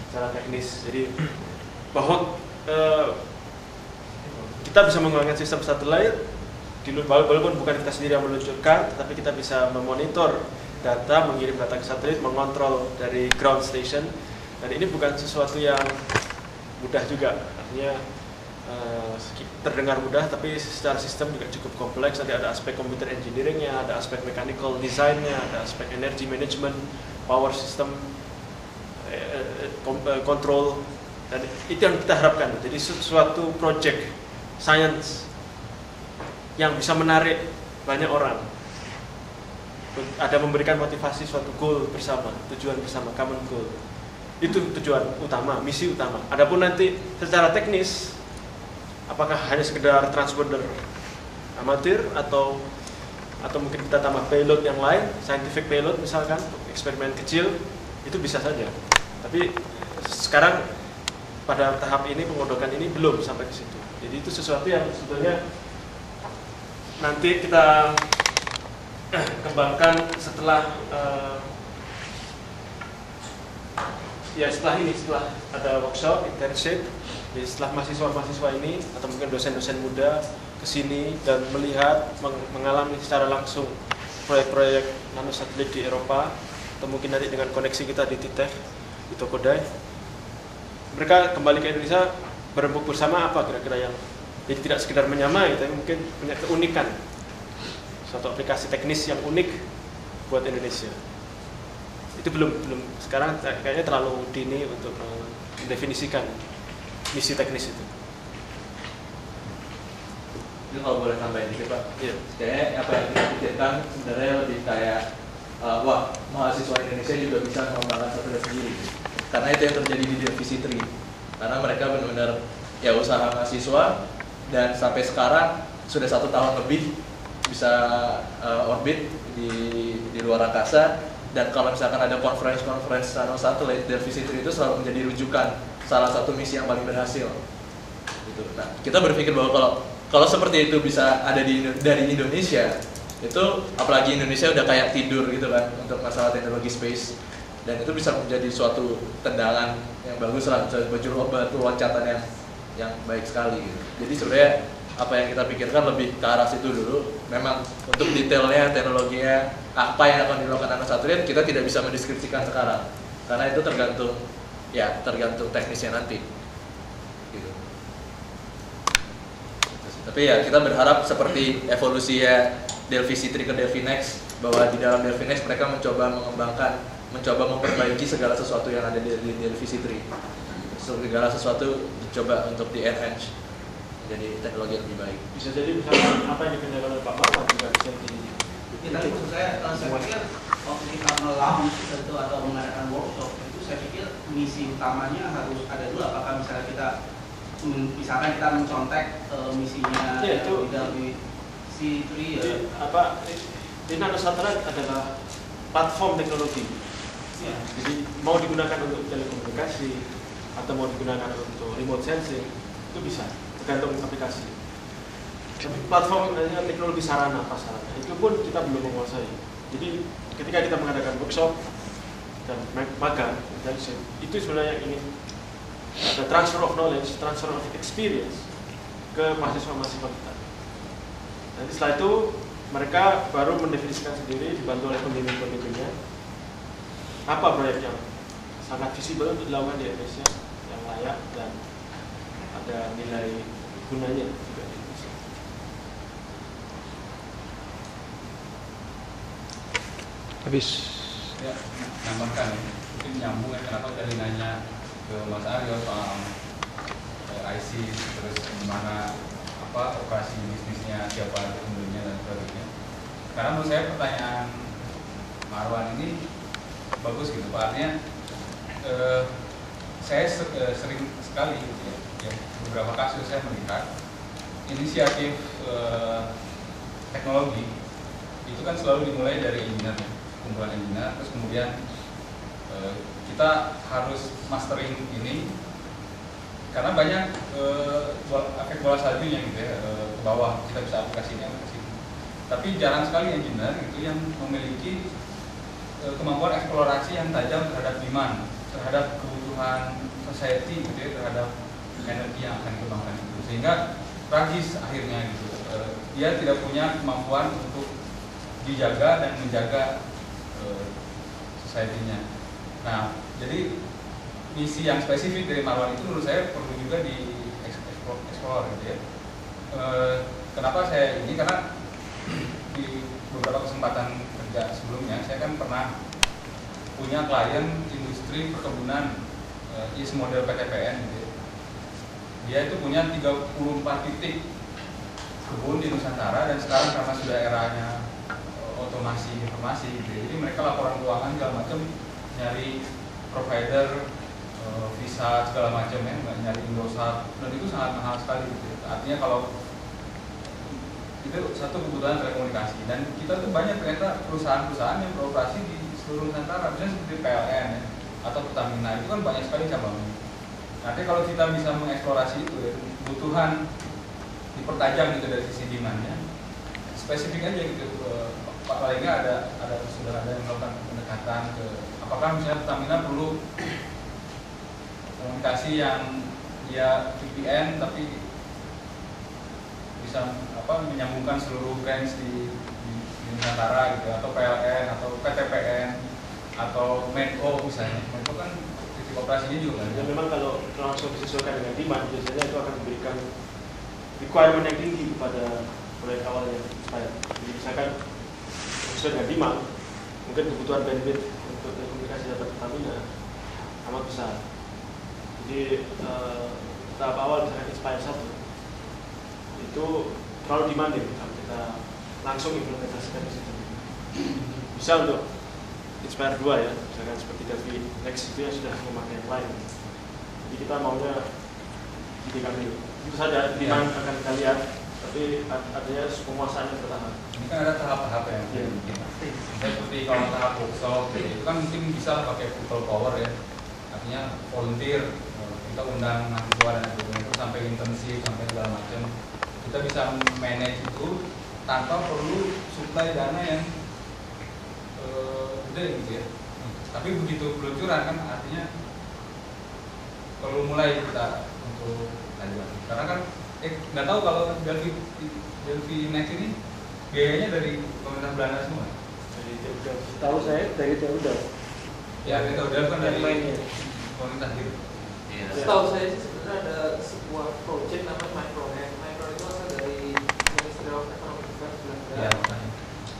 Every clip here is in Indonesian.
secara teknis. Jadi bahwa kita bisa menggunakan sistem satelit walaupun bukan kita sendiri yang meluncurkan, tapi kita bisa memonitor data, mengirim data ke satelit, mengontrol dari ground station. Dan ini bukan sesuatu yang mudah juga, artinya terdengar mudah, tapi secara sistem juga cukup kompleks. Nanti ada aspek computer engineering-nya, ada aspek mechanical design-nya, ada aspek energy management, power system, control, dan itu yang kita harapkan. Jadi suatu project science yang bisa menarik banyak orang, ada memberikan motivasi suatu goal bersama, tujuan bersama, common goal. Itu tujuan utama, misi utama. Adapun nanti secara teknis, apakah hanya sekedar transponder amatir atau mungkin kita tambah payload yang lain, scientific payload misalkan, eksperimen kecil, itu bisa saja. Tapi sekarang pada tahap ini pengodokan ini belum sampai ke situ. Jadi itu sesuatu yang sebetulnya nanti kita kembangkan setelah setelah ada workshop, internship. Jadi setelah mahasiswa-mahasiswa ini atau mungkin dosen-dosen muda kesini dan melihat, mengalami secara langsung proyek-proyek nanosatelit di Eropa, atau mungkin nanti dengan koneksi kita di TITEF, di Tokodai, mereka kembali ke Indonesia berembuk bersama apa kira-kira yang jadi tidak sekedar menyamai, tapi mungkin punya keunikan, suatu aplikasi teknis yang unik buat Indonesia. Itu belum sekarang kayaknya terlalu dini untuk mendefinisikan misi teknis itu. Itu kalau boleh tambahin dikit Pak. Iya. Kayaknya apa yang kita pikirkan sebenarnya lebih kayak wah, mahasiswa Indonesia juga bisa mengembangkan satelit sendiri. Karena itu yang terjadi di Delphi 3. Karena mereka benar-benar ya usaha mahasiswa, dan sampai sekarang sudah 1 tahun lebih bisa orbit di luar angkasa. Dan kalau misalkan ada conference nanosatelit, Delphi 3 itu selalu menjadi rujukan salah satu misi yang paling berhasil. Gitu. Nah, kita berpikir bahwa kalau seperti itu bisa ada dari Indonesia, itu apalagi Indonesia udah kayak tidur gitu kan untuk masalah teknologi space, dan itu bisa menjadi suatu tendangan yang bagus lah, batu loncatan yang baik sekali gitu. Jadi sebenarnya apa yang kita pikirkan lebih ke arah situ dulu. Memang untuk detailnya, teknologinya, apa yang akan dilakukan nanosatelit kita tidak bisa mendeskripsikan sekarang, karena itu tergantung teknisnya nanti gitu. Tapi ya kita berharap seperti evolusi ya Delphi C3 ke Delphi Next, bahwa di dalam Delphi Next mereka mencoba memperbaiki segala sesuatu yang ada di Delphi C3. Segala sesuatu dicoba untuk di-enhance jadi teknologi yang lebih baik. Bisa jadi misalnya apa yang dikerjakan oleh Pak Marwan juga bisa di. Ya, tapi maksud saya pikir waktu kita melaunch itu atau mengadakan workshop itu, saya pikir misi utamanya harus ada dulu. Apakah misalnya kita mencontek misinya ya, itu di C3 ya. Di nanosatelit adalah platform teknologi. Ya. Jadi mau digunakan untuk telekomunikasi atau mau digunakan untuk remote sensing itu bisa, tergantung aplikasi. Tapi platform teknologi sarana, prasarana itu pun kita belum menguasai. Jadi ketika kita mengadakan workshop dan magang, itu sebenarnya ini ada transfer of knowledge, transfer of experience ke mahasiswa-mahasiswa kita. Nanti setelah itu mereka baru mendefinisikan sendiri, dibantu oleh pembimbing-pembimbingnya, apa proyek yang sangat visible untuk dilakukan di Indonesia, yang layak dan ada nilai gunanya juga di Indonesia. Habis. Ya, nambahkan ya. Mungkin nyambung ya, kenapa tadi nanya ke Mas Aryo soal IC, terus gimana operasi bisnisnya, siapa pembelinya dan sebagainya. Karena menurut saya pertanyaan Marwan ini bagus gitu, Pak. Artinya saya sering sekali gitu ya, beberapa kasus saya melihat inisiatif teknologi itu kan selalu dimulai dari engineer, kumpulan engineer, terus kemudian kita harus mastering ini karena banyak efek bola saljunya gitu ya, ke bawah kita bisa aplikasinya ke sini. Tapi jarang sekali engineer gitu yang memiliki kemampuan eksplorasi yang tajam terhadap demand, terhadap kebutuhan society gitu ya, terhadap energi yang akan dikembangkan itu, sehingga tragis akhirnya gitu. Dia tidak punya kemampuan untuk dijaga dan menjaga society-nya. Nah, jadi misi yang spesifik dari Marwan itu menurut saya perlu juga di explore gitu ya. Kenapa saya ini? Karena di beberapa kesempatan kerja sebelumnya saya kan pernah punya klien industri perkebunan, model PTPN gitu ya. Dia itu punya 34 titik kebun di Nusantara, dan sekarang karena sudah eranya otomasi informasi gitu ya, jadi mereka laporan keuangan segala macam, nyari provider, visa segala macam ya, nyari Indosat, dan itu sangat mahal sekali gitu ya. Artinya kalau itu satu kebutuhan telekomunikasi, dan kita tuh banyak ternyata perusahaan-perusahaan yang beroperasi di seluruh Nusantara, misalnya seperti PLN ya, atau Pertamina, itu kan banyak sekali cabangnya. Nanti kalau kita bisa mengeksplorasi itu ya, kebutuhan dipertajam gitu dari sisi demand-nya, spesifik aja gitu. Paling nggak sudah ada yang melakukan pendekatan ke apakah misalnya Pertamina perlu komunikasi yang ya VPN tapi bisa menyambungkan seluruh branch di Nusantara gitu, atau PLN atau PTPN atau Menko misalnya. Menko kan titik operasinya juga kan. Dan memang kalau langsung disesuaikan dengan demand, biasanya itu akan memberikan requirement yang tinggi kepada proyek awalnya. Jadi misalkan sesuai dengan demand, mungkin kebutuhan bandwidth untuk telekomunikasi data Pertamina amat besar. Jadi tahap awal misalkan Inspire 1 itu terlalu demanding kalau kita langsung implementasikan di situ. Bisa untuk Inspire 2 ya, misalkan seperti Delphi Next itu yang sudah memakai yang lain. Jadi kita maunya di DKB. Itu saja demand akan kita lihat, tapi adanya penguasaan yang bertahap. Ini kan ada tahap-tahap yang mungkin. Seperti kalau tahap workshop, itu kan mungkin bisa pakai people power ya. Artinya volunteer, kita undang mahasiswa dan sebagainya itu sampai intensif, sampai segala macam. Kita bisa manage itu tanpa perlu supply dana yang gede gitu ya. Tapi begitu peluncuran kan artinya perlu mulai kita untuk lanjut. Karena kan nggak tahu kalau Delphi Next ini biayanya dari pemerintah Belanda semua. Jadi tahu saya dari Telkomsel. Ya, dari Telkomsel kan dari pemerintah gitu. Setahu saya sih sebenarnya ada sebuah project namanya Micronet. Micronet itu asal dari Ministry of Economic Affairs Belanda. Ya, makanya.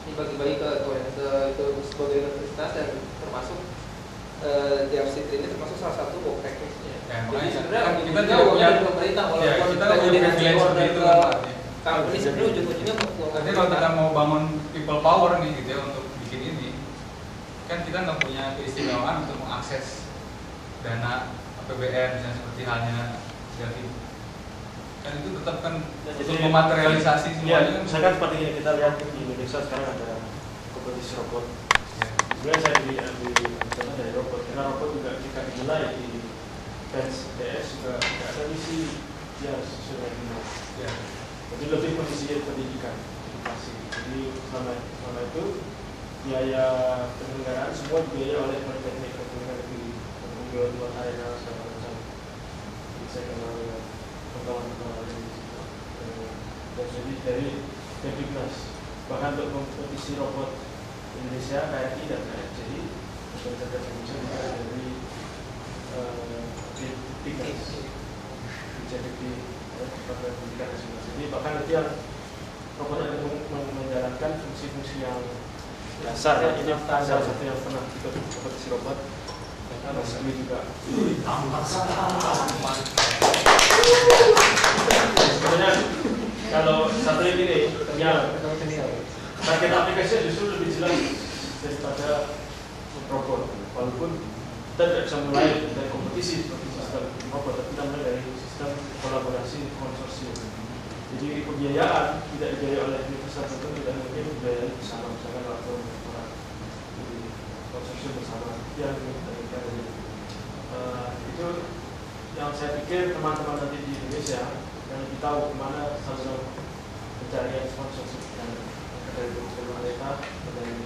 Dibagi-bagi ke sebagai universitas, dan termasuk DFC ini termasuk salah satu work package-nya. Ya, Jadi makanya sebenarnya kan kita ujung-ujungnya tidak uang punya dari pemerintah, ya, walaupun kita punya koordinasi privilege order seperti itu ke kan. company, sebenarnya ujung-ujungnya Artinya kalau kita mau bangun people power nih gitu ya untuk bikin ini, kan kita nggak punya keistimewaan untuk mengakses dana APBN misalnya seperti halnya Delphi. Kan itu tetap kan untuk mematerialisasi semuanya. Ya, misalkan seperti yang kita lihat di Indonesia sekarang ada kompetisi robot. Sebenarnya saya ambil contoh dari robot, karena robot juga jika dinilai di bench DS juga tidak ada misi yang sesuai dengan Ya. jadi lebih kondisi pendidikan, edukasi. Jadi selama itu biaya penyelenggaraan semua dibiayai oleh Politeknik Negeri, Unggul Arena segala macam. Jadi saya kenal dengan kawan-kawan di situ. Dan jadi dari Kepiknas, bahkan untuk kompetisi robot Indonesia, KRI dan KRCI, dan cerdas Indonesia juga dari Kepiknas, jadi di Departemen Pendidikan Nasional. Jadi bahkan itu yang robot yang menjalankan fungsi-fungsi yang dasar. Ya, ini salah satu yang pernah ikut kompetisi robot. Mas Dwi juga. Sebenarnya kalau satelit ini ternyata target aplikasinya justru lebih jelas daripada robot. Walaupun kita tidak bisa mulai dari kompetisi seperti sistem robot, tapi kita mulai dari sistem kolaborasi konsorsium. Jadi pembiayaan tidak dibiayai oleh universitas tertentu, tidak mungkin dibiayai bersama, misalkan waktu orang di konsorsium bersama. Yang itu yang saya pikir teman-teman nanti di Indonesia yang lebih tahu kemana saluran pencarian sponsorship yang dari pemerintah dari